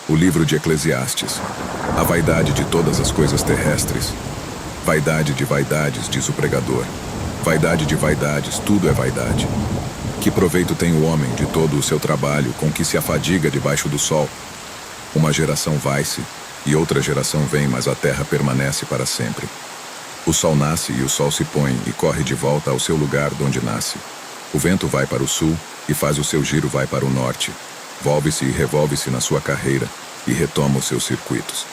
O livro de Eclesiastes. A vaidade de todas as coisas terrestres. Vaidade de vaidades, diz o pregador. Vaidade de vaidades, tudo é vaidade. Que proveito tem o homem de todo o seu trabalho com que se afadiga debaixo do sol? Uma geração vai-se, e outra geração vem, mas a terra permanece para sempre. O sol nasce e o sol se põe e corre de volta ao seu lugar donde nasce. O vento vai para o sul e faz o seu giro vai para o norte. Volve-se e revolve-se na sua carreira e retoma os seus circuitos.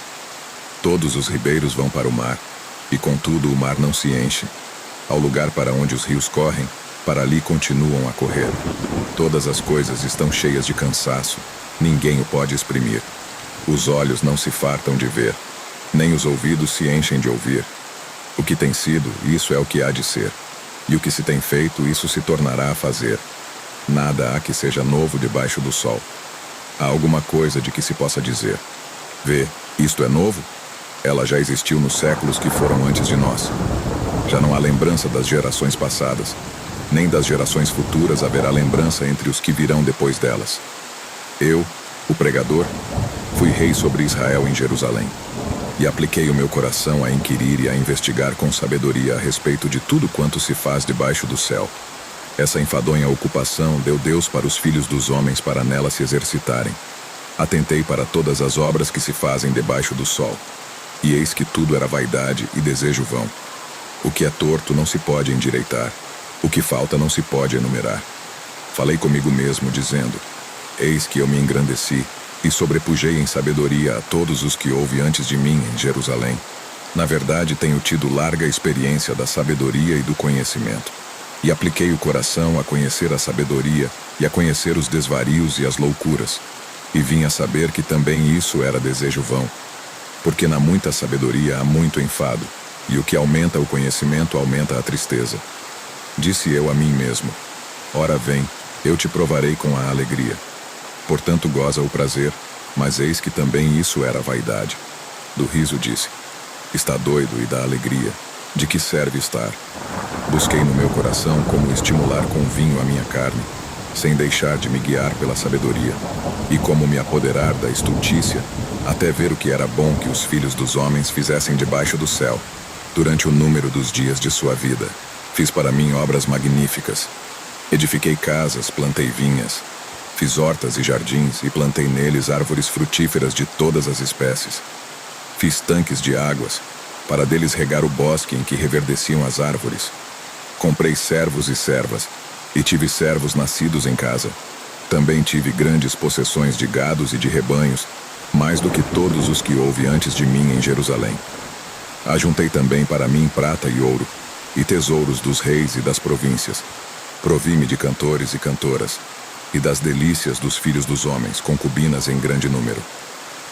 Todos os ribeiros vão para o mar, e contudo o mar não se enche. Ao lugar para onde os rios correm, para ali continuam a correr. Todas as coisas estão cheias de cansaço, ninguém o pode exprimir. Os olhos não se fartam de ver, nem os ouvidos se enchem de ouvir. O que tem sido, isso é o que há de ser, e o que se tem feito, isso se tornará a fazer. Nada há que seja novo debaixo do sol. Há alguma coisa de que se possa dizer: vê, isto é novo? Ela já existiu nos séculos que foram antes de nós. Já não há lembrança das gerações passadas, nem das gerações futuras haverá lembrança entre os que virão depois delas. Eu, o pregador, fui rei sobre Israel em Jerusalém, e apliquei o meu coração a inquirir e a investigar com sabedoria a respeito de tudo quanto se faz debaixo do céu. Essa enfadonha ocupação deu Deus para os filhos dos homens para nela se exercitarem. Atentei para todas as obras que se fazem debaixo do sol. E eis que tudo era vaidade e desejo vão. O que é torto não se pode endireitar. O que falta não se pode enumerar. Falei comigo mesmo, dizendo: eis que eu me engrandeci e sobrepujei em sabedoria a todos os que houve antes de mim em Jerusalém. Na verdade, tenho tido larga experiência da sabedoria e do conhecimento. E apliquei o coração a conhecer a sabedoria e a conhecer os desvarios e as loucuras. E vim a saber que também isso era desejo vão. Porque na muita sabedoria há muito enfado, e o que aumenta o conhecimento aumenta a tristeza. Disse eu a mim mesmo: ora vem, eu te provarei com a alegria. Portanto goza o prazer, mas eis que também isso era vaidade. Do riso disse: está doido, e da alegria, de que serve estar? Busquei no meu coração como estimular com vinho a minha carne, sem deixar de me guiar pela sabedoria, e como me apoderar da estultícia, até ver o que era bom que os filhos dos homens fizessem debaixo do céu. Durante o número dos dias de sua vida, fiz para mim obras magníficas. Edifiquei casas, plantei vinhas, fiz hortas e jardins, e plantei neles árvores frutíferas de todas as espécies. Fiz tanques de águas, para deles regar o bosque em que reverdeciam as árvores. Comprei servos e servas, e tive servos nascidos em casa. Também tive grandes possessões de gados e de rebanhos, mais do que todos os que houve antes de mim em Jerusalém. Ajuntei também para mim prata e ouro, e tesouros dos reis e das províncias. Provi-me de cantores e cantoras, e das delícias dos filhos dos homens, concubinas em grande número.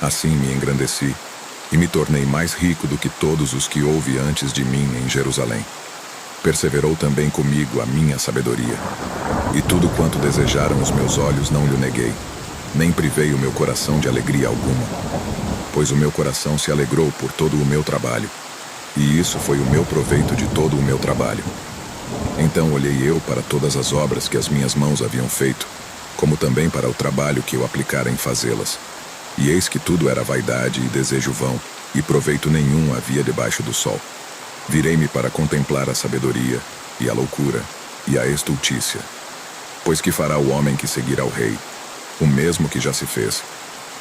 Assim me engrandeci, e me tornei mais rico do que todos os que houve antes de mim em Jerusalém. Perseverou também comigo a minha sabedoria, e tudo quanto desejaram os meus olhos não lhe neguei, nem privei o meu coração de alegria alguma, pois o meu coração se alegrou por todo o meu trabalho, e isso foi o meu proveito de todo o meu trabalho. Então olhei eu para todas as obras que as minhas mãos haviam feito, como também para o trabalho que eu aplicara em fazê-las. E eis que tudo era vaidade e desejo vão, e proveito nenhum havia debaixo do sol. Virei-me para contemplar a sabedoria, e a loucura, e a estultícia. Pois que fará o homem que seguir ao rei? O mesmo que já se fez.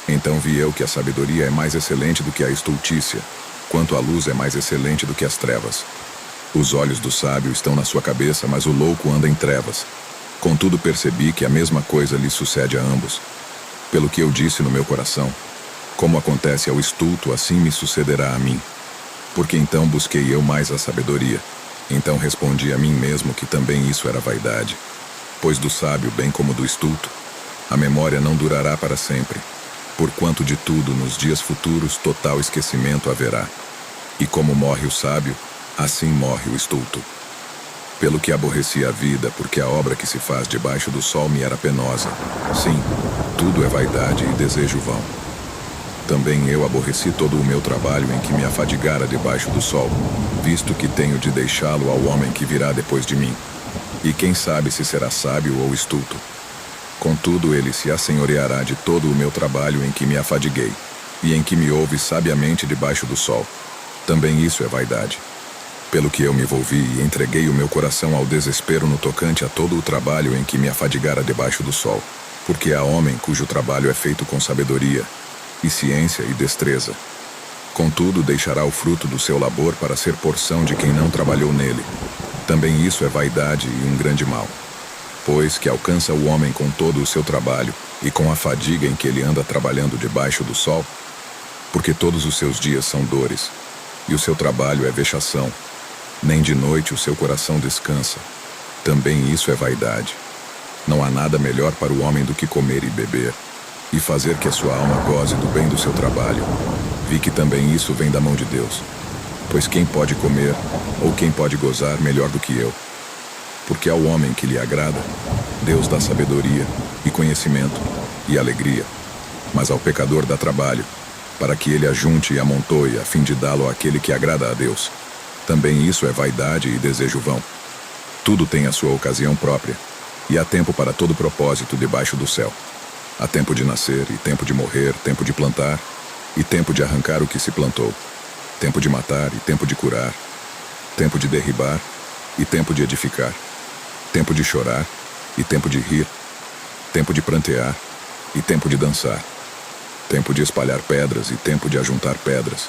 Então vi eu que a sabedoria é mais excelente do que a estultícia, quanto a luz é mais excelente do que as trevas. Os olhos do sábio estão na sua cabeça, mas o louco anda em trevas. Contudo percebi que a mesma coisa lhe sucede a ambos. Pelo que eu disse no meu coração: como acontece ao estulto, assim me sucederá a mim. Porque então busquei eu mais a sabedoria. Então respondi a mim mesmo que também isso era vaidade. Pois do sábio, bem como do estulto, a memória não durará para sempre. Porquanto de tudo, nos dias futuros, total esquecimento haverá. E como morre o sábio, assim morre o estulto. Pelo que aborreci a vida, porque a obra que se faz debaixo do sol me era penosa. Sim, tudo é vaidade e desejo vão. Também eu aborreci todo o meu trabalho em que me afadigara debaixo do sol, visto que tenho de deixá-lo ao homem que virá depois de mim. E quem sabe se será sábio ou estulto. Contudo, ele se assenhoreará de todo o meu trabalho em que me afadiguei, e em que me houve sabiamente debaixo do sol. Também isso é vaidade. Pelo que eu me envolvi e entreguei o meu coração ao desespero no tocante a todo o trabalho em que me afadigara debaixo do sol. Porque há homem cujo trabalho é feito com sabedoria, e ciência e destreza. Contudo, deixará o fruto do seu labor para ser porção de quem não trabalhou nele. Também isso é vaidade e um grande mal. Pois que alcança o homem com todo o seu trabalho, e com a fadiga em que ele anda trabalhando debaixo do sol, porque todos os seus dias são dores, e o seu trabalho é vexação, nem de noite o seu coração descansa. Também isso é vaidade. Não há nada melhor para o homem do que comer e beber, e fazer que a sua alma goze do bem do seu trabalho. Vi que também isso vem da mão de Deus. Pois quem pode comer, ou quem pode gozar melhor do que eu? Porque ao homem que lhe agrada, Deus dá sabedoria, e conhecimento, e alegria. Mas ao pecador dá trabalho, para que ele ajunte e amontoe, a fim de dá-lo àquele que agrada a Deus. Também isso é vaidade e desejo vão. Tudo tem a sua ocasião própria, e há tempo para todo propósito debaixo do céu. Há tempo de nascer, e tempo de morrer, tempo de plantar, e tempo de arrancar o que se plantou. Tempo de matar, e tempo de curar. Tempo de derribar, e tempo de edificar. Tempo de chorar, e tempo de rir. Tempo de prantear, e tempo de dançar. Tempo de espalhar pedras, e tempo de ajuntar pedras.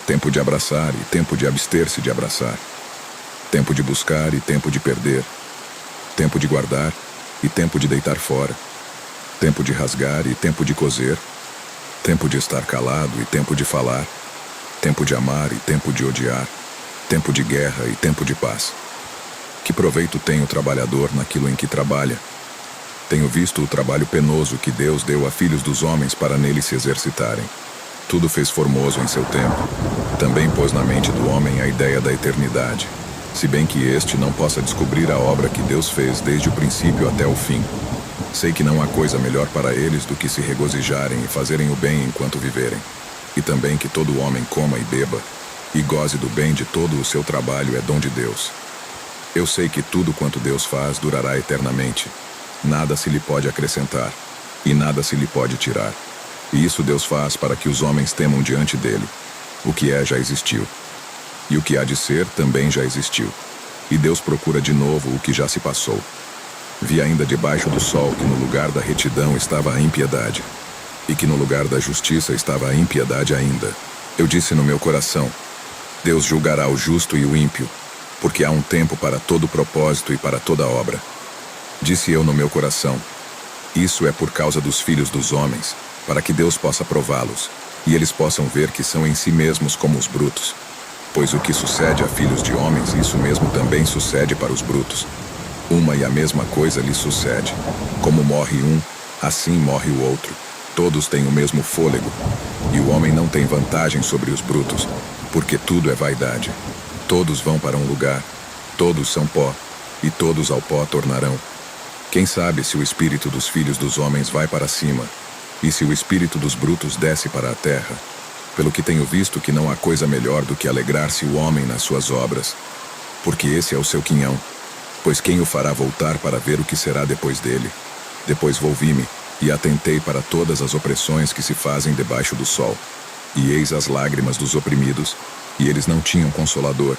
Tempo de abraçar, e tempo de abster-se de abraçar. Tempo de buscar, e tempo de perder. Tempo de guardar, e tempo de deitar fora. Tempo de rasgar, e tempo de coser. Tempo de estar calado, e tempo de falar. Tempo de amar, e tempo de odiar. Tempo de guerra, e tempo de paz. Que proveito tem o trabalhador naquilo em que trabalha? Tenho visto o trabalho penoso que Deus deu a filhos dos homens para nele se exercitarem. Tudo fez formoso em seu tempo. Também pôs na mente do homem a ideia da eternidade, se bem que este não possa descobrir a obra que Deus fez desde o princípio até o fim. Sei que não há coisa melhor para eles do que se regozijarem e fazerem o bem enquanto viverem. E também que todo homem coma e beba, e goze do bem de todo o seu trabalho é dom de Deus. Eu sei que tudo quanto Deus faz durará eternamente. Nada se lhe pode acrescentar, e nada se lhe pode tirar. E isso Deus faz para que os homens temam diante dele. O que é já existiu. E o que há de ser também já existiu. E Deus procura de novo o que já se passou. Vi ainda debaixo do sol que no lugar da retidão estava a impiedade, e que no lugar da justiça estava a impiedade ainda. Eu disse no meu coração: Deus julgará o justo e o ímpio, porque há um tempo para todo propósito e para toda obra. Disse eu no meu coração: isso é por causa dos filhos dos homens, para que Deus possa prová-los, e eles possam ver que são em si mesmos como os brutos. Pois o que sucede a filhos de homens, isso mesmo também sucede para os brutos. Uma e a mesma coisa lhes sucede. Como morre um, assim morre o outro. Todos têm o mesmo fôlego, e o homem não tem vantagem sobre os brutos, porque tudo é vaidade. Todos vão para um lugar, todos são pó, e todos ao pó tornarão. Quem sabe se o espírito dos filhos dos homens vai para cima, e se o espírito dos brutos desce para a terra? Pelo que tenho visto que não há coisa melhor do que alegrar-se o homem nas suas obras, porque esse é o seu quinhão. Pois quem o fará voltar para ver o que será depois dele? Depois volvi-me, e atentei para todas as opressões que se fazem debaixo do sol. E eis as lágrimas dos oprimidos, e eles não tinham consolador.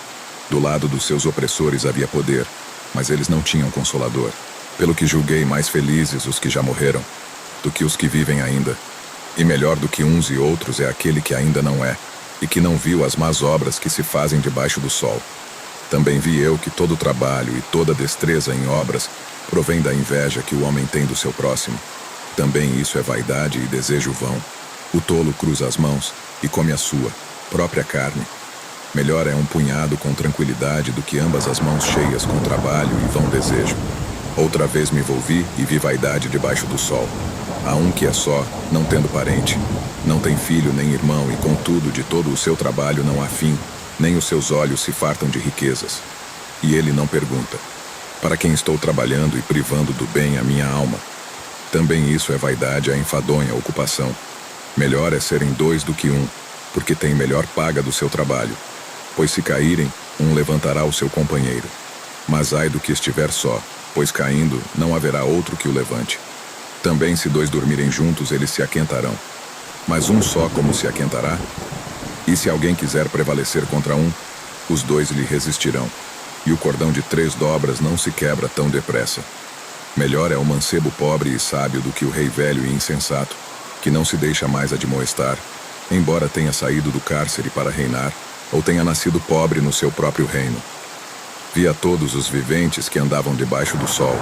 Do lado dos seus opressores havia poder, mas eles não tinham consolador. Pelo que julguei mais felizes os que já morreram, do que os que vivem ainda. E melhor do que uns e outros é aquele que ainda não é, e que não viu as más obras que se fazem debaixo do sol. Também vi eu que todo trabalho e toda destreza em obras provém da inveja que o homem tem do seu próximo. Também isso é vaidade e desejo vão. O tolo cruza as mãos e come a sua própria carne. Melhor é um punhado com tranquilidade do que ambas as mãos cheias com trabalho e vão desejo. Outra vez me volvi e vi vaidade debaixo do sol. Há um que é só, não tendo parente. Não tem filho nem irmão, e contudo de todo o seu trabalho não há fim, nem os seus olhos se fartam de riquezas. E ele não pergunta: para quem estou trabalhando e privando do bem a minha alma? Também isso é vaidade, a enfadonha ocupação. Melhor é serem dois do que um, porque tem melhor paga do seu trabalho. Pois se caírem, um levantará o seu companheiro. Mas ai do que estiver só, pois caindo, não haverá outro que o levante. Também se dois dormirem juntos, eles se aquentarão. Mas um só como se aquentará? E se alguém quiser prevalecer contra um, os dois lhe resistirão. E o cordão de 3 dobras não se quebra tão depressa. Melhor é o mancebo pobre e sábio do que o rei velho e insensato, que não se deixa mais admoestar, embora tenha saído do cárcere para reinar, ou tenha nascido pobre no seu próprio reino. Vi a todos os viventes que andavam debaixo do sol,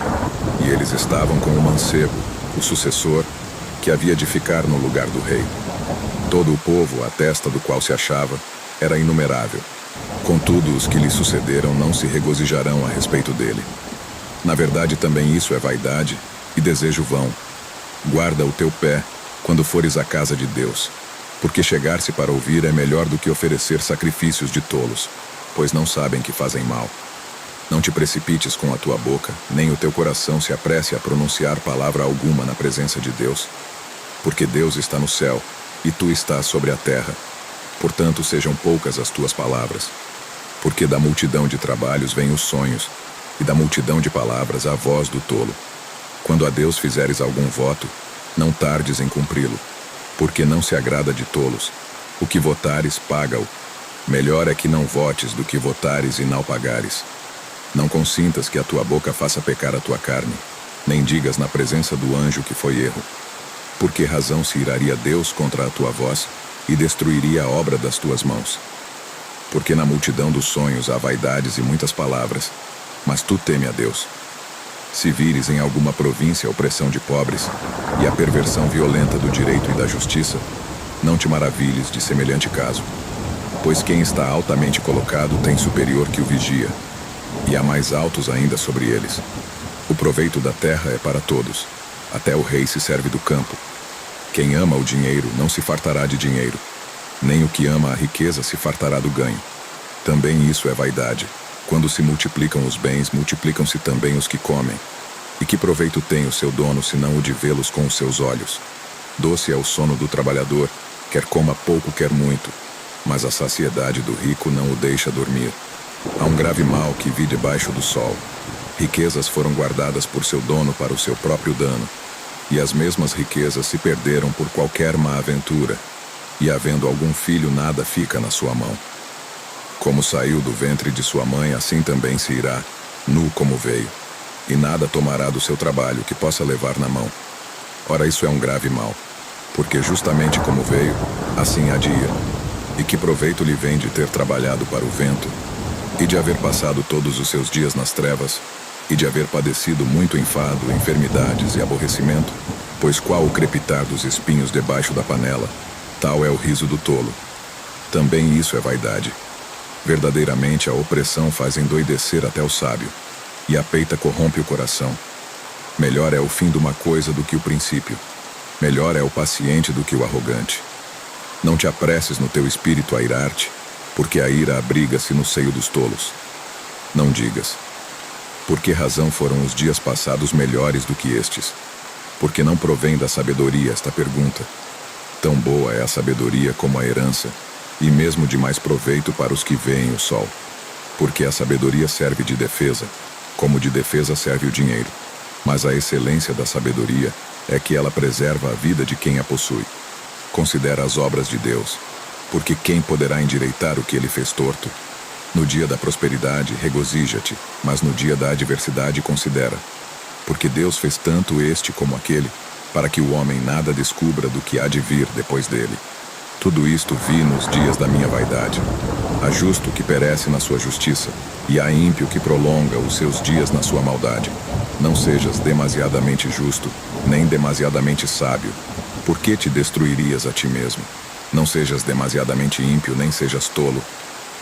e eles estavam com o mancebo, o sucessor, que havia de ficar no lugar do rei. Todo o povo, à testa do qual se achava, era inumerável. Contudo, os que lhe sucederam não se regozijarão a respeito dele. Na verdade, também isso é vaidade e desejo vão. Guarda o teu pé quando fores à casa de Deus, porque chegar-se para ouvir é melhor do que oferecer sacrifícios de tolos, pois não sabem que fazem mal. Não te precipites com a tua boca, nem o teu coração se apresse a pronunciar palavra alguma na presença de Deus, porque Deus está no céu e tu estás sobre a terra. Portanto, sejam poucas as tuas palavras, porque da multidão de trabalhos vêm os sonhos, e da multidão de palavras a voz do tolo. Quando a Deus fizeres algum voto, não tardes em cumpri-lo, porque não se agrada de tolos. O que votares, paga-o. Melhor é que não votes do que votares e não pagares. Não consintas que a tua boca faça pecar a tua carne, nem digas na presença do anjo que foi erro. Por que razão se iraria Deus contra a tua voz e destruiria a obra das tuas mãos? Porque na multidão dos sonhos há vaidades e muitas palavras, mas tu teme a Deus. Se vires em alguma província a opressão de pobres e a perversão violenta do direito e da justiça, não te maravilhes de semelhante caso, pois quem está altamente colocado tem superior que o vigia, e há mais altos ainda sobre eles. O proveito da terra é para todos, até o rei se serve do campo. Quem ama o dinheiro não se fartará de dinheiro, nem o que ama a riqueza se fartará do ganho. Também isso é vaidade. Quando se multiplicam os bens, multiplicam-se também os que comem. E que proveito tem o seu dono, senão o de vê-los com os seus olhos? Doce é o sono do trabalhador, quer coma pouco, quer muito, mas a saciedade do rico não o deixa dormir. Há um grave mal que vi debaixo do sol. Riquezas foram guardadas por seu dono para o seu próprio dano, e as mesmas riquezas se perderam por qualquer má aventura, e havendo algum filho, nada fica na sua mão. Como saiu do ventre de sua mãe, assim também se irá, nu como veio, e nada tomará do seu trabalho que possa levar na mão. Ora, isso é um grave mal, porque justamente como veio, assim há de ir. E que proveito lhe vem de ter trabalhado para o vento, e de haver passado todos os seus dias nas trevas, e de haver padecido muito enfado, enfermidades e aborrecimento? Pois qual o crepitar dos espinhos debaixo da panela, tal é o riso do tolo. Também isso é vaidade. Verdadeiramente a opressão faz endoidecer até o sábio, e a peita corrompe o coração. Melhor é o fim de uma coisa do que o princípio. Melhor é o paciente do que o arrogante. Não te apresses no teu espírito a irar-te, porque a ira abriga-se no seio dos tolos. Não digas: por que razão foram os dias passados melhores do que estes? Porque não provém da sabedoria esta pergunta. Tão boa é a sabedoria como a herança, e mesmo de mais proveito para os que veem o sol. Porque a sabedoria serve de defesa, como de defesa serve o dinheiro. Mas a excelência da sabedoria é que ela preserva a vida de quem a possui. Considera as obras de Deus, porque quem poderá endireitar o que ele fez torto? No dia da prosperidade, regozija-te, mas no dia da adversidade considera. Porque Deus fez tanto este como aquele, para que o homem nada descubra do que há de vir depois dele. Tudo isto vi nos dias da minha vaidade. Há justo que perece na sua justiça, e há ímpio que prolonga os seus dias na sua maldade. Não sejas demasiadamente justo, nem demasiadamente sábio. Por que te destruirias a ti mesmo? Não sejas demasiadamente ímpio, nem sejas tolo.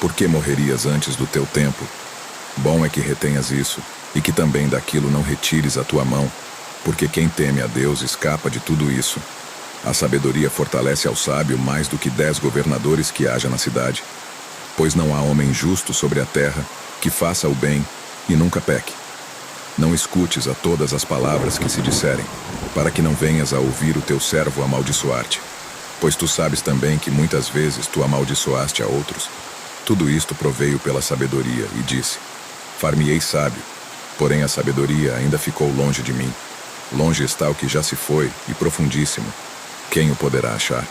Por que morrerias antes do teu tempo? Bom é que retenhas isso, e que também daquilo não retires a tua mão, porque quem teme a Deus escapa de tudo isso. A sabedoria fortalece ao sábio mais do que 10 governadores que haja na cidade. Pois não há homem justo sobre a terra que faça o bem e nunca peque. Não escutes a todas as palavras que se disserem, para que não venhas a ouvir o teu servo amaldiçoar-te. Pois tu sabes também que muitas vezes tu amaldiçoaste a outros. Tudo isto proveio pela sabedoria, e disse: far-me-ei sábio. Porém a sabedoria ainda ficou longe de mim. Longe está o que já se foi, e profundíssimo. Quem o poderá achar?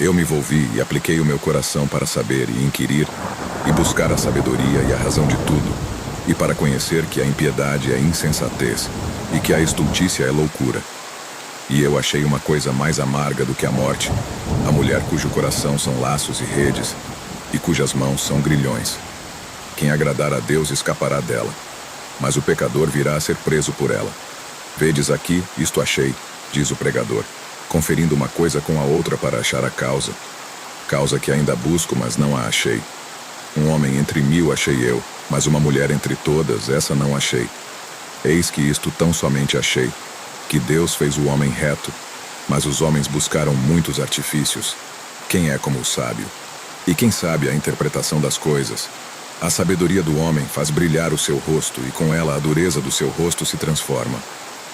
Eu me volvi e apliquei o meu coração para saber e inquirir, e buscar a sabedoria e a razão de tudo, e para conhecer que a impiedade é insensatez, e que a estultícia é loucura. E eu achei uma coisa mais amarga do que a morte, a mulher cujo coração são laços e redes, e cujas mãos são grilhões. Quem agradar a Deus escapará dela, mas o pecador virá a ser preso por ela. Vedes aqui, isto achei, diz o pregador, conferindo uma coisa com a outra para achar a causa. Causa que ainda busco, mas não a achei. Um homem entre 1000 achei eu, mas uma mulher entre todas, essa não achei. Eis que isto tão somente achei, que Deus fez o homem reto, mas os homens buscaram muitos artifícios. Quem é como o sábio? E quem sabe a interpretação das coisas? A sabedoria do homem faz brilhar o seu rosto, e com ela a dureza do seu rosto se transforma.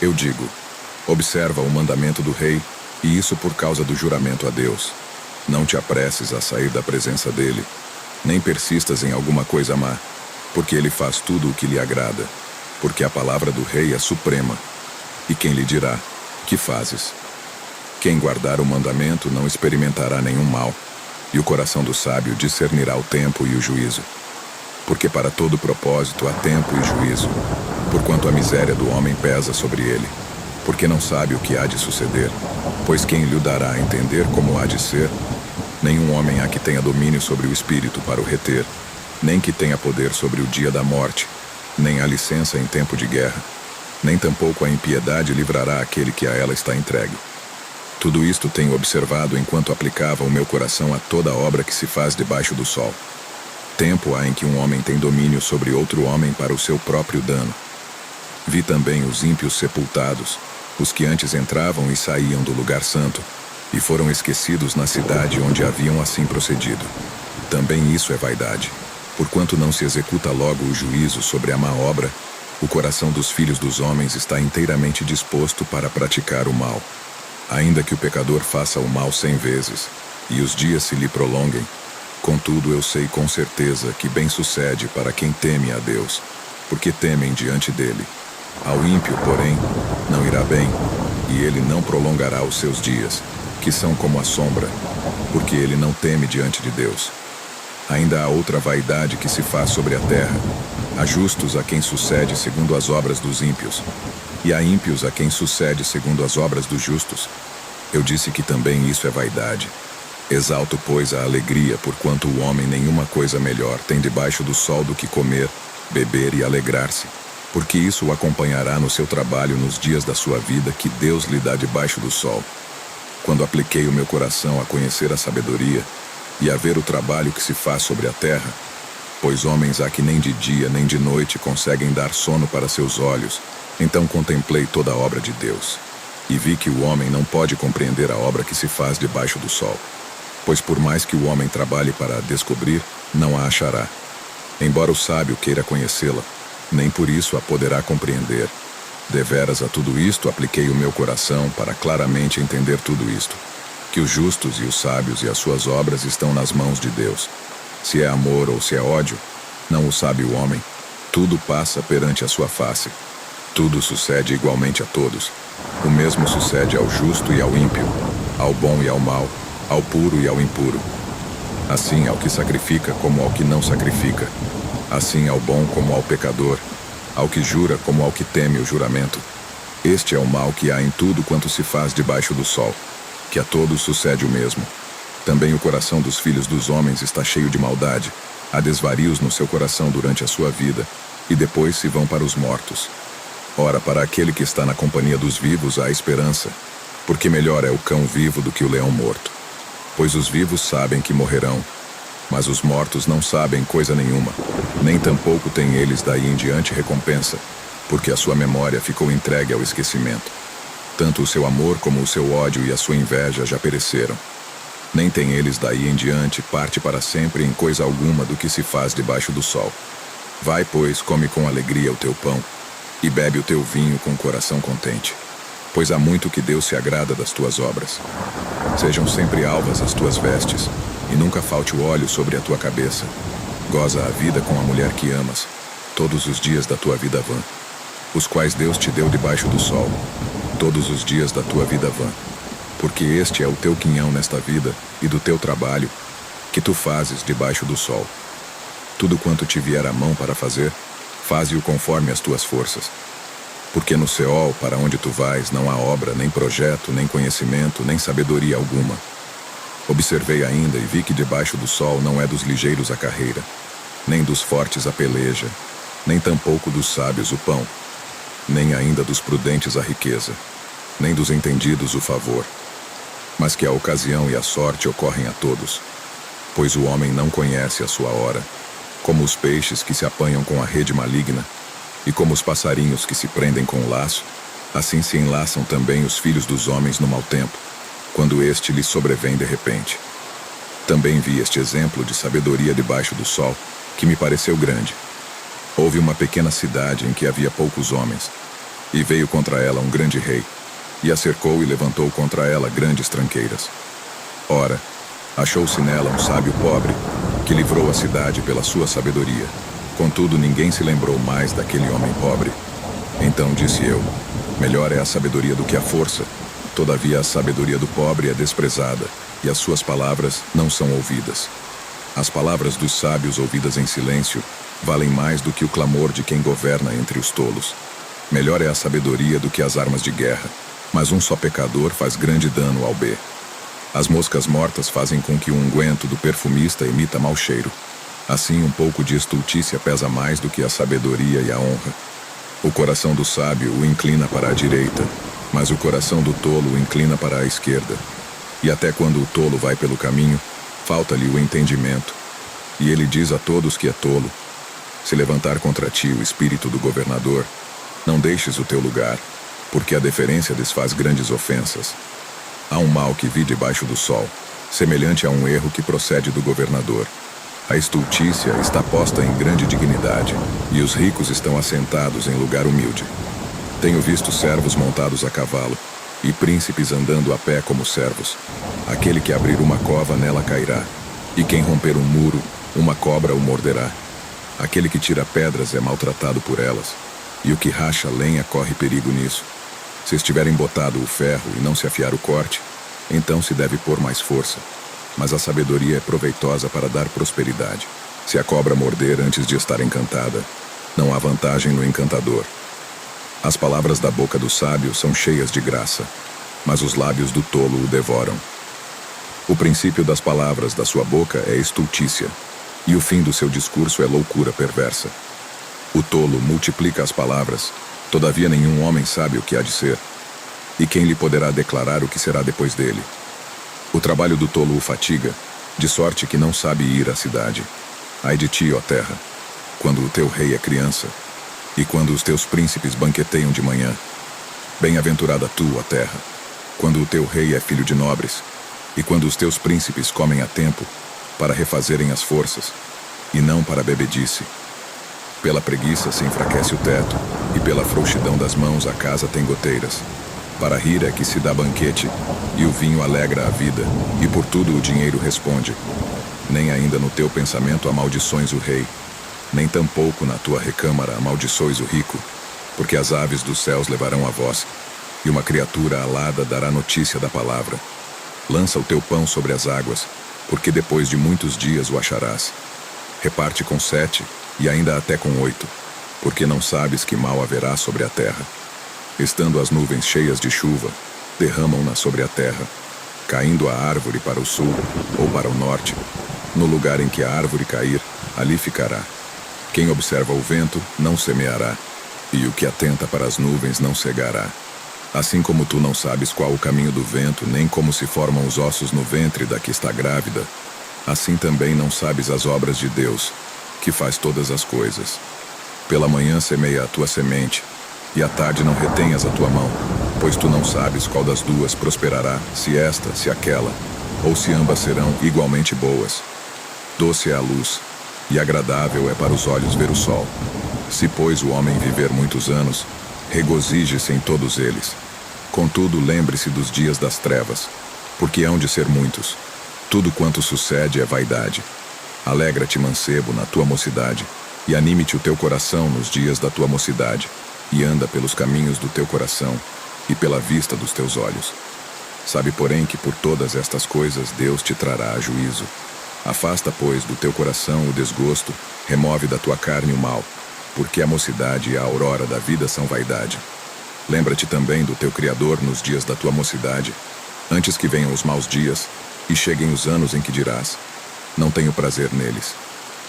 Eu digo, observa o mandamento do rei, e isso por causa do juramento a Deus. Não te apresses a sair da presença dele, nem persistas em alguma coisa má, porque ele faz tudo o que lhe agrada, porque a palavra do rei é suprema. E quem lhe dirá, que fazes? Quem guardar o mandamento não experimentará nenhum mal, e o coração do sábio discernirá o tempo e o juízo. Porque para todo propósito há tempo e juízo, porquanto a miséria do homem pesa sobre ele, porque não sabe o que há de suceder, pois quem lhe dará a entender como há de ser? Nenhum homem há que tenha domínio sobre o espírito para o reter, nem que tenha poder sobre o dia da morte, nem há licença em tempo de guerra, nem tampouco a impiedade livrará aquele que a ela está entregue. Tudo isto tenho observado enquanto aplicava o meu coração a toda obra que se faz debaixo do sol. Tempo há em que um homem tem domínio sobre outro homem para o seu próprio dano. Vi também os ímpios sepultados, os que antes entravam e saíam do lugar santo, e foram esquecidos na cidade onde haviam assim procedido. Também isso é vaidade. Porquanto não se executa logo o juízo sobre a má obra, o coração dos filhos dos homens está inteiramente disposto para praticar o mal. Ainda que o pecador faça o mal 100 vezes, e os dias se lhe prolonguem, contudo eu sei com certeza que bem sucede para quem teme a Deus, porque temem diante dele. Ao ímpio, porém, não irá bem, e ele não prolongará os seus dias, que são como a sombra, porque ele não teme diante de Deus. Ainda há outra vaidade que se faz sobre a terra. Há justos a quem sucede segundo as obras dos ímpios, e há ímpios a quem sucede segundo as obras dos justos. Eu disse que também isso é vaidade. Exalto, pois, a alegria, porquanto o homem nenhuma coisa melhor tem debaixo do sol do que comer, beber e alegrar-se, porque isso o acompanhará no seu trabalho nos dias da sua vida que Deus lhe dá debaixo do sol. Quando apliquei o meu coração a conhecer a sabedoria e a ver o trabalho que se faz sobre a terra, pois homens há que nem de dia nem de noite conseguem dar sono para seus olhos, então contemplei toda a obra de Deus, e vi que o homem não pode compreender a obra que se faz debaixo do sol, pois por mais que o homem trabalhe para a descobrir, não a achará. Embora o sábio queira conhecê-la, nem por isso a poderá compreender. Deveras a tudo isto apliquei o meu coração para claramente entender tudo isto, que os justos e os sábios e as suas obras estão nas mãos de Deus. Se é amor ou se é ódio, não o sabe o homem. Tudo passa perante a sua face. Tudo sucede igualmente a todos. O mesmo sucede ao justo e ao ímpio, ao bom e ao mau, ao puro e ao impuro. Assim ao que sacrifica como ao que não sacrifica. Assim ao bom como ao pecador, ao que jura como ao que teme o juramento. Este é o mal que há em tudo quanto se faz debaixo do sol, que a todos sucede o mesmo. Também o coração dos filhos dos homens está cheio de maldade, há desvarios no seu coração durante a sua vida, e depois se vão para os mortos. Ora, para aquele que está na companhia dos vivos há esperança, porque melhor é o cão vivo do que o leão morto. Pois os vivos sabem que morrerão, mas os mortos não sabem coisa nenhuma, nem tampouco têm eles daí em diante recompensa, porque a sua memória ficou entregue ao esquecimento. Tanto o seu amor como o seu ódio e a sua inveja já pereceram. Nem têm eles daí em diante parte para sempre em coisa alguma do que se faz debaixo do sol. Vai, pois, come com alegria o teu pão, e bebe o teu vinho com coração contente, pois há muito que Deus se agrada das tuas obras. Sejam sempre alvas as tuas vestes, e nunca falte o óleo sobre a tua cabeça. Goza a vida com a mulher que amas, todos os dias da tua vida vã. os quais Deus te deu debaixo do sol, todos os dias da tua vida vã. Porque este é o teu quinhão nesta vida, e do teu trabalho, que tu fazes debaixo do sol. Tudo quanto te vier à mão para fazer, faze-o conforme as tuas forças. Porque no Seol, para onde tu vais, não há obra, nem projeto, nem conhecimento, nem sabedoria alguma. Observei ainda e vi que debaixo do sol não é dos ligeiros a carreira, nem dos fortes a peleja, nem tampouco dos sábios o pão, nem ainda dos prudentes a riqueza, nem dos entendidos o favor, mas que a ocasião e a sorte ocorrem a todos, pois o homem não conhece a sua hora, como os peixes que se apanham com a rede maligna, e como os passarinhos que se prendem com o laço, assim se enlaçam também os filhos dos homens no mau tempo, quando este lhes sobrevém de repente. Também vi este exemplo de sabedoria debaixo do sol, que me pareceu grande. Houve uma pequena cidade em que havia poucos homens, e veio contra ela um grande rei, e a cercou e levantou contra ela grandes tranqueiras. Ora, achou-se nela um sábio pobre, que livrou a cidade pela sua sabedoria. Contudo, ninguém se lembrou mais daquele homem pobre. Então disse eu, melhor é a sabedoria do que a força. Todavia a sabedoria do pobre é desprezada, e as suas palavras não são ouvidas. As palavras dos sábios ouvidas em silêncio valem mais do que o clamor de quem governa entre os tolos. Melhor é a sabedoria do que as armas de guerra, mas um só pecador faz grande dano ao bem. As moscas mortas fazem com que o unguento do perfumista emita mau cheiro. Assim, um pouco de estultícia pesa mais do que a sabedoria e a honra. O coração do sábio o inclina para a direita, mas o coração do tolo o inclina para a esquerda. E até quando o tolo vai pelo caminho, falta-lhe o entendimento. E ele diz a todos que é tolo: se levantar contra ti o espírito do governador, não deixes o teu lugar, porque a deferência desfaz grandes ofensas. Há um mal que vi debaixo do sol, semelhante a um erro que procede do governador. A estultícia está posta em grande dignidade, e os ricos estão assentados em lugar humilde. Tenho visto servos montados a cavalo, e príncipes andando a pé como servos. Aquele que abrir uma cova nela cairá, e quem romper um muro, uma cobra o morderá. Aquele que tira pedras é maltratado por elas, e o que racha lenha corre perigo nisso. Se estiver embotado o ferro e não se afiar o corte, então se deve pôr mais força. Mas a sabedoria é proveitosa para dar prosperidade. Se a cobra morder antes de estar encantada, não há vantagem no encantador. As palavras da boca do sábio são cheias de graça, mas os lábios do tolo o devoram. O princípio das palavras da sua boca é estultícia, e o fim do seu discurso é loucura perversa. O tolo multiplica as palavras, todavia nenhum homem sabe o que há de ser, e quem lhe poderá declarar o que será depois dele? O trabalho do tolo o fatiga, de sorte que não sabe ir à cidade. Ai de ti, ó terra, quando o teu rei é criança, e quando os teus príncipes banqueteiam de manhã. Bem-aventurada tu, ó terra, quando o teu rei é filho de nobres, e quando os teus príncipes comem a tempo, para refazerem as forças, e não para a bebedice. Pela preguiça se enfraquece o teto, e pela frouxidão das mãos a casa tem goteiras. Para rir é que se dá banquete, e o vinho alegra a vida, e por tudo o dinheiro responde. Nem ainda no teu pensamento amaldições o rei, nem tampouco na tua recâmara amaldiçoes o rico, porque as aves dos céus levarão a voz, e uma criatura alada dará notícia da palavra. Lança o teu pão sobre as águas, porque depois de muitos dias o acharás. Reparte com 7, e ainda até com 8, porque não sabes que mal haverá sobre a terra. Estando as nuvens cheias de chuva, derramam-na sobre a terra, caindo a árvore para o sul ou para o norte. No lugar em que a árvore cair, ali ficará. Quem observa o vento não semeará, e o que atenta para as nuvens não cegará. Assim como tu não sabes qual o caminho do vento, nem como se formam os ossos no ventre da que está grávida, assim também não sabes as obras de Deus, que faz todas as coisas. Pela manhã semeia a tua semente, e à tarde não retenhas a tua mão, pois tu não sabes qual das duas prosperará, se esta, se aquela, ou se ambas serão igualmente boas. Doce é a luz, e agradável é para os olhos ver o sol. Se, pois, o homem viver muitos anos, regozije-se em todos eles. Contudo, lembre-se dos dias das trevas, porque hão de ser muitos. Tudo quanto sucede é vaidade. Alegra-te, mancebo, na tua mocidade, e anime-te o teu coração nos dias da tua mocidade. e anda pelos caminhos do teu coração e pela vista dos teus olhos. Sabe, porém, que por todas estas coisas Deus te trará a juízo. Afasta, pois, do teu coração o desgosto, remove da tua carne o mal, porque a mocidade e a aurora da vida são vaidade. Lembra-te também do teu Criador nos dias da tua mocidade, antes que venham os maus dias e cheguem os anos em que dirás: não tenho prazer neles.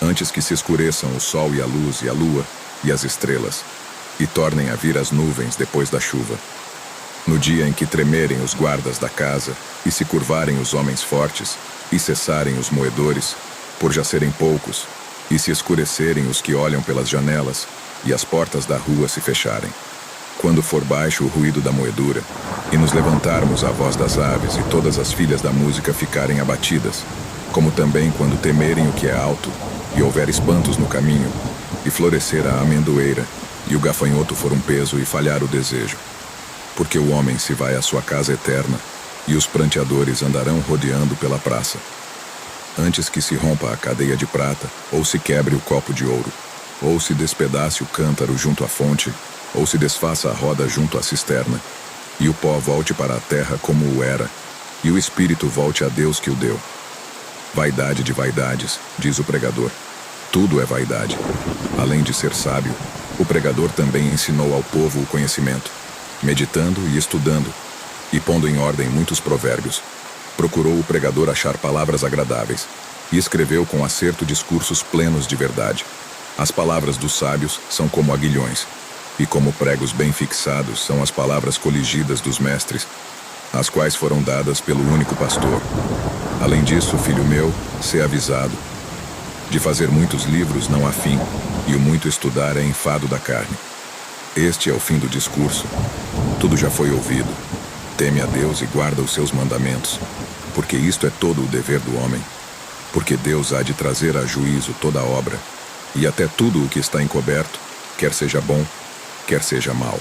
Antes que se escureçam o sol e a luz e a lua e as estrelas, e tornem a vir as nuvens depois da chuva. No dia em que tremerem os guardas da casa, e se curvarem os homens fortes, e cessarem os moedores, por já serem poucos, e se escurecerem os que olham pelas janelas, e as portas da rua se fecharem. Quando for baixo o ruído da moedura, e nos levantarmos a voz das aves, e todas as filhas da música ficarem abatidas, como também quando temerem o que é alto, e houver espantos no caminho, e florescer a amendoeira, e o gafanhoto for um peso e falhar o desejo. Porque o homem se vai à sua casa eterna, e os pranteadores andarão rodeando pela praça. Antes que se rompa a cadeia de prata, ou se quebre o copo de ouro, ou se despedace o cântaro junto à fonte, ou se desfaça a roda junto à cisterna, e o pó volte para a terra como o era, e o espírito volte a Deus que o deu. Vaidade de vaidades, diz o pregador. Tudo é vaidade. Além de ser sábio, o pregador também ensinou ao povo o conhecimento, meditando e estudando, e pondo em ordem muitos provérbios. Procurou o pregador achar palavras agradáveis, e escreveu com acerto discursos plenos de verdade. As palavras dos sábios são como aguilhões, e como pregos bem fixados são as palavras coligidas dos mestres, as quais foram dadas pelo único pastor. Além disso, filho meu, sê avisado. De fazer muitos livros não há fim, e o muito estudar é enfado da carne. Este é o fim do discurso. Tudo já foi ouvido. Teme a Deus e guarda os seus mandamentos, porque isto é todo o dever do homem. Porque Deus há de trazer a juízo toda a obra, e até tudo o que está encoberto, quer seja bom, quer seja mau.